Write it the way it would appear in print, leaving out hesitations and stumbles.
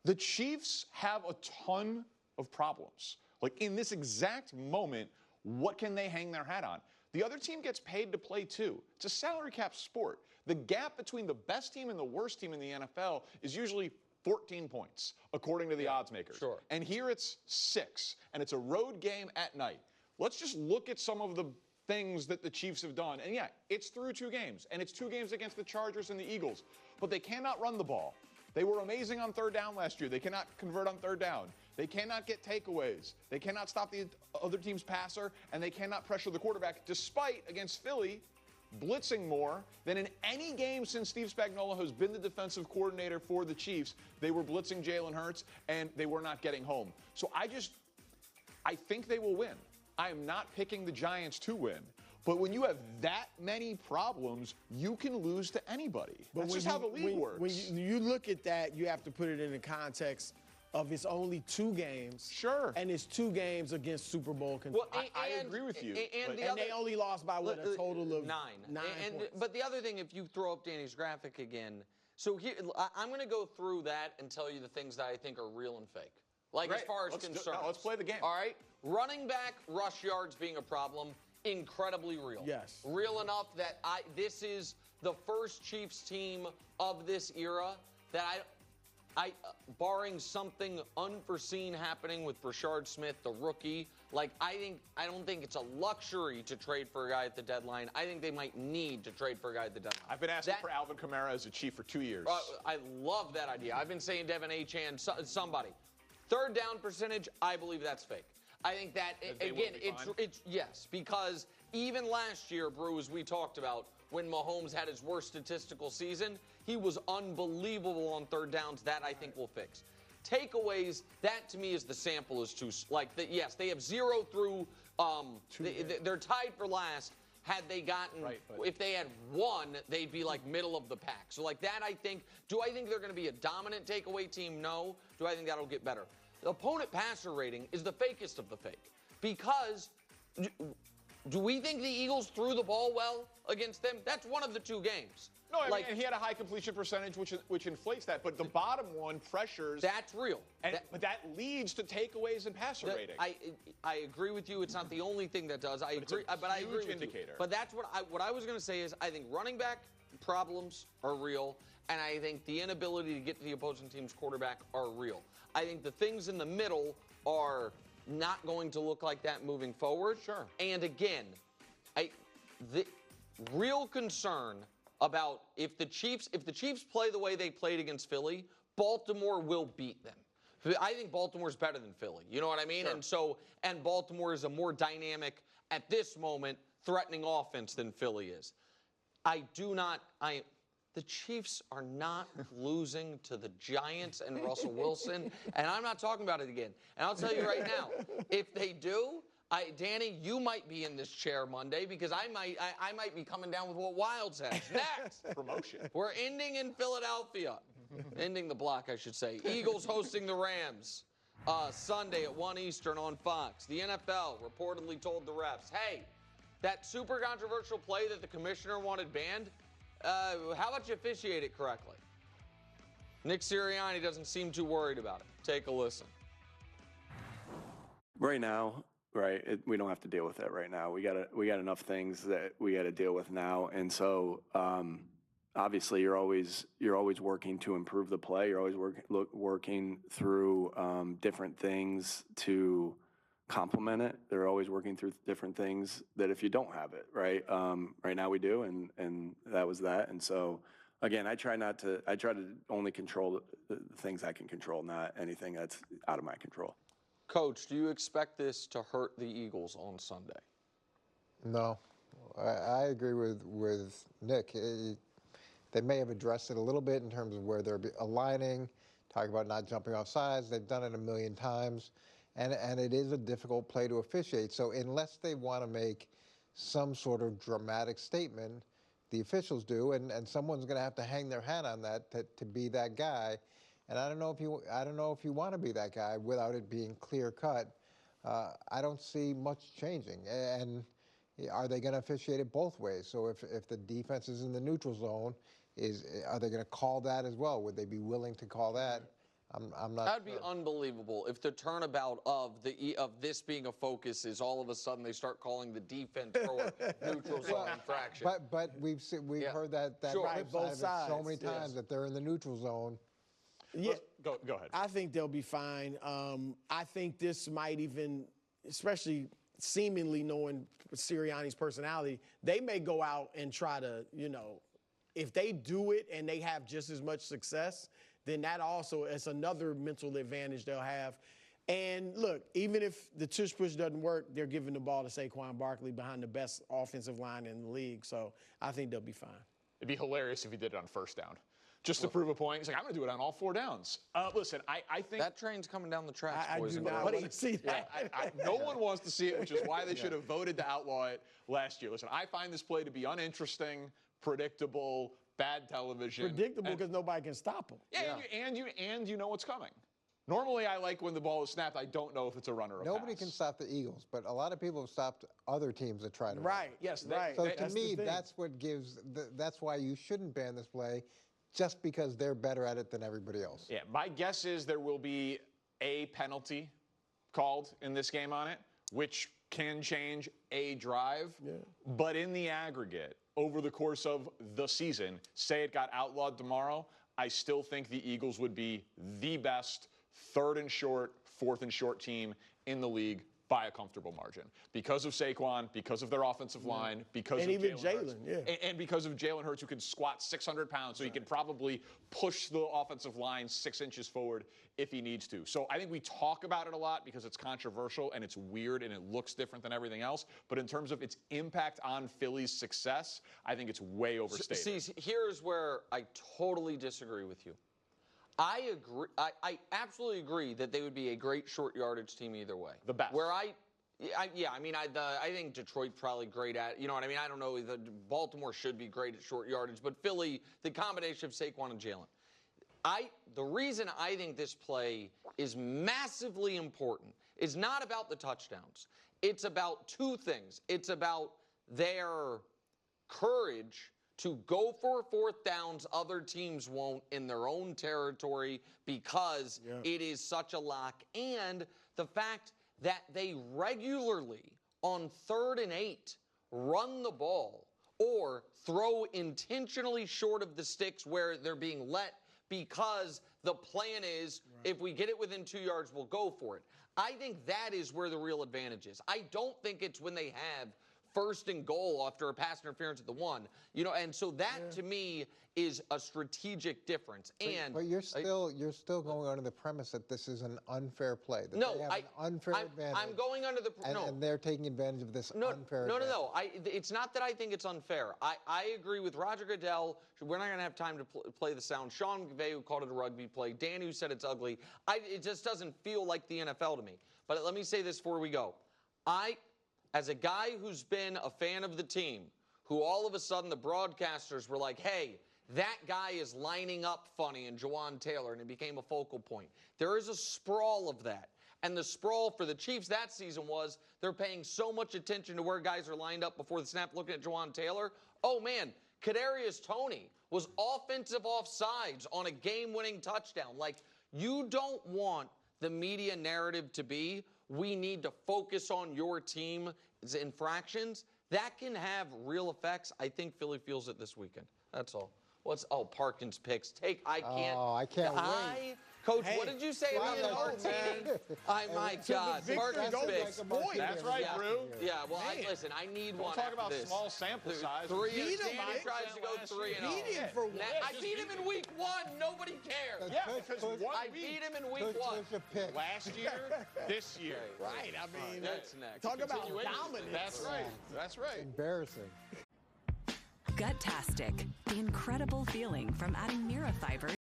The Chiefs have a ton of problems. Like, in this exact moment, what can they hang their hat on? The other team gets paid to play too. It's a salary cap sport. The gap between the best team and the worst team in the NFL is usually 14 points, according to the odds makers. Sure. And here it's 6, and it's a road game at night. Let's just look at some of the things that the Chiefs have done. And yeah, it's through 2 games, and it's 2 games against the Chargers and the Eagles. But they cannot run the ball. They were amazing on third down last year. They cannot convert on third down. They cannot get takeaways. They cannot stop the other team's passer, and they cannot pressure the quarterback, despite, against Philly, blitzing more than in any game since Steve Spagnuolo has been the defensive coordinator for the Chiefs. They were blitzing Jalen Hurts, and they were not getting home. So I think they will win. I am not picking the Giants to win. But when you have that many problems, you can lose to anybody. That's just how the league works. When you look at that, you have to put it in the context of it's only 2 games. Sure. And it's 2 games against Super Bowl contenders. Well, I agree with you. And they only lost by, what, a total of 9 points. But the other thing, if you throw up Danny's graphic again, so here, I'm going to go through that and tell you the things that I think are real and fake. Like, as far as concerns. Let's play the game. All right? Running back rush yards being a problem. Incredibly real. Yes. Real enough that this is the first Chiefs team of this era that I barring something unforeseen happening with Broussard Smith, the rookie, like I don't think it's a luxury to trade for a guy at the deadline. I think they might need to trade for a guy at the deadline. I've been asking for Alvin Kamara as a Chief for 2 years. I love that idea. I've been saying Devin Achane, somebody. Third down percentage, I believe that's fake. I think that, again, it's yes, because even last year, Brew, as we talked about, when Mahomes had his worst statistical season, he was unbelievable on third downs. That I think will fix. Takeaways, that to me is the sample is too, yes, they have 0 through, they're tied for last. Had they gotten, if they had 1, they'd be like middle of the pack. So like that, do I think they're going to be a dominant takeaway team? No. Do I think that'll get better? The opponent passer rating is the fakest of the fake, because do we think the Eagles threw the ball well against them? That's one of the 2 games. No, I mean, and he had a high completion percentage, which inflates that. But the bottom one pressures. That's real. But that leads to takeaways and passer rating. I agree with you. It's not the only thing that does. I agree with indicator. You. But that's what I was going to say is I think running back problems are real, and I think the inability to get to the opposing team's quarterback are real. I think the things in the middle are not going to look like that moving forward. Sure. And again, the real concern about if the Chiefs play the way they played against Philly, Baltimore will beat them. I think Baltimore's better than Philly. You know what I mean? Sure. And Baltimore is a more dynamic, at this moment, threatening offense than Philly is. The Chiefs are not losing to the Giants and Russell Wilson, and I'm not talking about it again. And I'll tell you right now, if they do, Danny, you might be in this chair Monday, because I might be coming down with what Wild says. Next. Promotion. We're ending in Philadelphia. Ending the block, I should say. Eagles hosting the Rams Sunday at 1 Eastern on Fox. The NFL reportedly told the refs, hey, that super controversial play that the commissioner wanted banned, how about you officiate it correctly? Nick Sirianni doesn't seem too worried about it. Take a listen. Right now, we don't have to deal with that right now. We got enough things that we got to deal with now, and so obviously you're always working to improve the play. You're always working through different things to complement it. They're always working through different things that if you don't have it, right? Right now we do, and that was that. And so, again, I try to only control the things I can control, not anything that's out of my control. Coach, do you expect this to hurt the Eagles on Sunday? No. I agree with Nick. They may have addressed it a little bit in terms of where they're aligning, talking about not jumping off sides. They've done it a million times. And it is a difficult play to officiate. So unless they want to make some sort of dramatic statement, the officials do, and someone's going to have to hang their hat on that to be that guy. And I don't know if you want to be that guy without it being clear cut. I don't see much changing. And are they going to officiate it both ways? So if the defense is in the neutral zone, are they going to call that as well? Would they be willing to call that? I'm not. That'd be unbelievable if the turnabout of this being a focus is all of a sudden they start calling the defense for a neutral zone infraction. But we've heard that Sure. flip Both side of it so many sides, times that they're in the neutral zone. Yeah, Go ahead. I think they'll be fine. I think this might even, especially seemingly knowing Sirianni's personality, they may go out and try to, if they do it and they have just as much success, then that also is another mental advantage they'll have. And look, even if the tush-push doesn't work, they're giving the ball to Saquon Barkley behind the best offensive line in the league. So I think they'll be fine. It'd be hilarious if he did it on first down. Just to prove a point. He's like, I'm going to do it on all 4 downs. Listen, I think... That train's coming down the tracks, I boys do and not girls. want to see that. no one wants to see it, which is why they should have voted to outlaw it last year. Listen, I find this play to be uninteresting, predictable, bad television. Predictable because nobody can stop them. Yeah, and you know what's coming. Normally, I like when the ball is snapped. I don't know if it's a run or a Nobody pass. can stop the Eagles, but a lot of people have stopped other teams that try to. Right. Yes, right. So to That's the me, thing. that's what gives. That's why you shouldn't ban this play, just because they're better at it than everybody else. Yeah, my guess is there will be a penalty called in this game on it, which can change a drive. Yeah. But in the aggregate, over the course of the season, say it got outlawed tomorrow, I still think the Eagles would be the best 3rd and short, 4th and short team in the league by a comfortable margin because of Saquon, because of their offensive line, because And of even Jalen Hurts. yeah. And because of Jalen Hurts, who can squat 600 pounds, so he can probably push the offensive line 6 inches forward if he needs to. So I think we talk about it a lot because it's controversial and it's weird and it looks different than everything else. But in terms of its impact on Philly's success, I think it's way overstated. See, here's where I totally disagree with you. I agree. I absolutely agree that they would be a great short yardage team either way. The best. I think Detroit's probably great at. You know what I mean? I don't know. Baltimore should be great at short yardage, but Philly, the combination of Saquon and Jalen. The reason I think this play is massively important is not about the touchdowns. It's about 2 things. It's about their courage to go for 4th downs other teams won't in their own territory because it is such a lock, and the fact that they regularly on 3rd and 8 run the ball or throw intentionally short of the sticks where they're being let because the plan is if we get it within 2 yards, we'll go for it. I think that is where the real advantage is. I don't think it's when they have 1st and goal after a pass interference at the 1, and so that to me is a strategic difference. But you're still going under the premise that this is an unfair play. That No, they have an unfair advantage. I'm going under the and they're taking advantage of this unfair advantage. No. It's not that I think it's unfair. I agree with Roger Goodell. We're not going to have time to play the sound. Sean McVay, who called it a rugby play. Dan, who said it's ugly. It just doesn't feel like the NFL to me. But let me say this before we go. As a guy who's been a fan of the team, who all of a sudden the broadcasters were like, hey, that guy is lining up funny in Jawan Taylor, and it became a focal point. There is a sprawl of that. And the sprawl for the Chiefs that season was they're paying so much attention to where guys are lined up before the snap looking at Jawan Taylor. Oh, man, Kadarius Toney was offensive offsides on a game-winning touchdown. Like, you don't want the media narrative to be, we need to focus on your team's infractions. That can have real effects. I think Philly feels it this weekend. That's all. Parkins picks. I can't. Oh, I can't wait. Coach, what did you say about the Martini? My God. Parkins picks. That's right, Brew. Yeah, well, listen, I need one. Talk about this. small sample size. Danny tries to go 3-0. I beat him in week 1. Nobody cares. Yeah, because I beat him in week 1. Last year, this year. Right. I mean, that's next. Talk about dominance. That's right. That's right. Embarrassing. Gut-tastic, the incredible feeling from adding Mirafiber